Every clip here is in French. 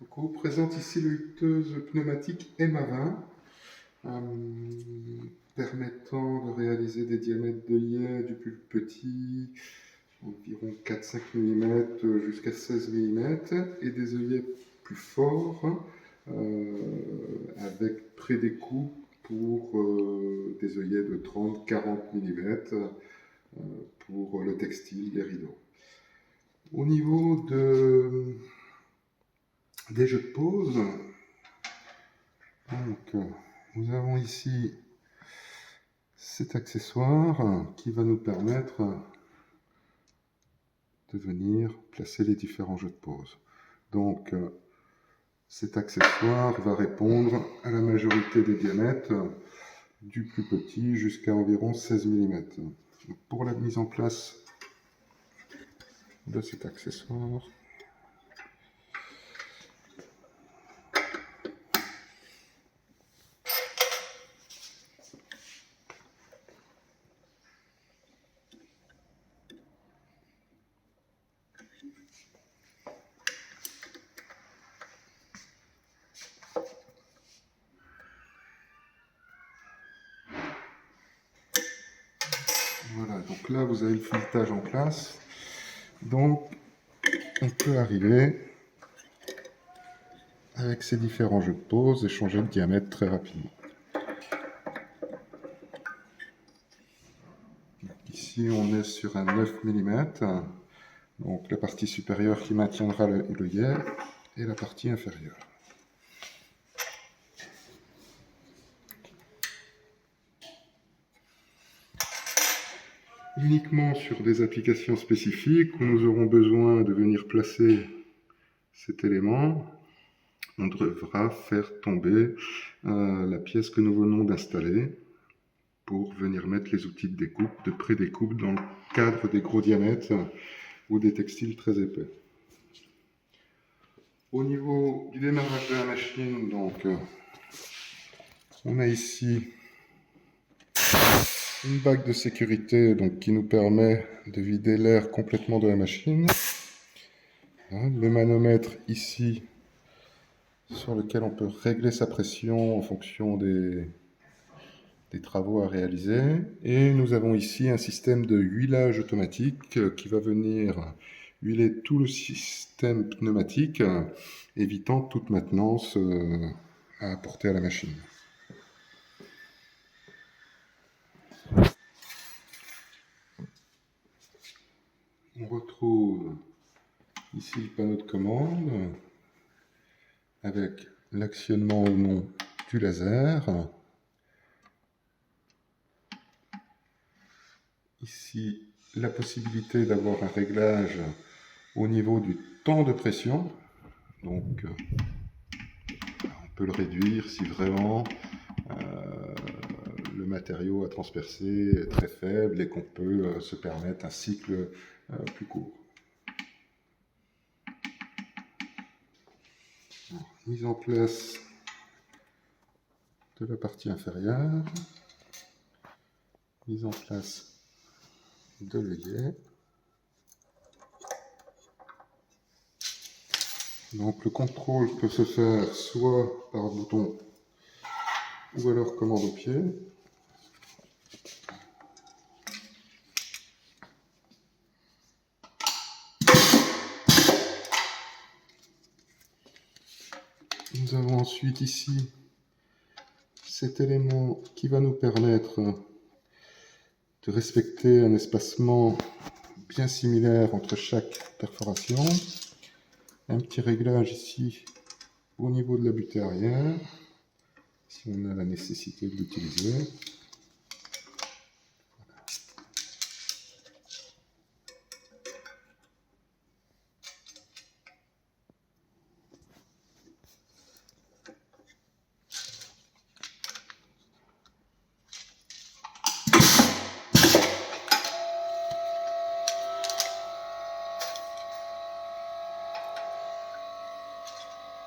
Donc on vous présente ici l'huiteuse pneumatique MA20 permettant de réaliser des diamètres d'œillets du plus petit, environ 4-5 mm jusqu'à 16 mm, et des œillets plus forts avec prédécoupe pour des œillets de 30-40 mm pour le textile des rideaux. Au niveau des jeux de pose, donc, nous avons ici cet accessoire qui va nous permettre de venir placer les différents jeux de pose. Donc cet accessoire va répondre à la majorité des diamètres, du plus petit jusqu'à environ 16 mm. Pour la mise en place de cet accessoire, voilà, donc là vous avez le filetage en place, donc on peut arriver avec ces différents jeux de pose et changer de diamètre très rapidement. Ici on est sur un 9 mm, donc la partie supérieure qui maintiendra l'œillet et la partie inférieure. Uniquement sur des applications spécifiques où nous aurons besoin de venir placer cet élément, on devra faire tomber la pièce que nous venons d'installer pour venir mettre les outils de découpe, de pré-découpe dans le cadre des gros diamètres ou des textiles très épais. Au niveau du démarrage de la machine, donc, on a ici une bague de sécurité donc, qui nous permet de vider l'air complètement de la machine. Le manomètre ici sur lequel on peut régler sa pression en fonction des travaux à réaliser. Et nous avons ici un système de huilage automatique qui va venir huiler tout le système pneumatique, évitant toute maintenance à apporter à la machine. On retrouve ici le panneau de commande avec l'actionnement ou non du laser. Ici, la possibilité d'avoir un réglage au niveau du temps de pression. Donc, on peut le réduire si vraiment le matériau à transpercer est très faible et qu'on peut se permettre un cycle plus court. Alors, mise en place de la partie inférieure, mise en place de l'œillet. Donc le contrôle peut se faire soit par bouton ou alors commande au pied. Nous avons ensuite ici cet élément qui va nous permettre de respecter un espacement bien similaire entre chaque perforation. Un petit réglage ici au niveau de la butée arrière, si on a la nécessité de l'utiliser.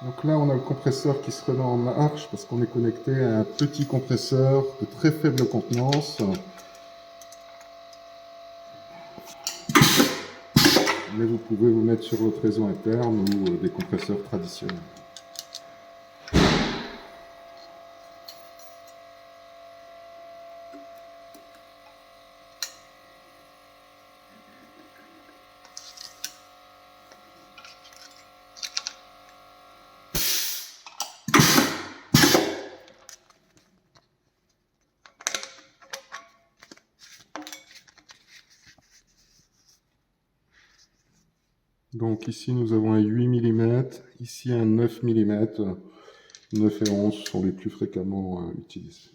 Donc là, on a le compresseur qui se remet en marche parce qu'on est connecté à un petit compresseur de très faible contenance. Mais vous pouvez vous mettre sur votre réseau interne ou des compresseurs traditionnels. Donc ici nous avons un 8 mm, ici un 9 mm. 9 et 11 sont les plus fréquemment utilisés.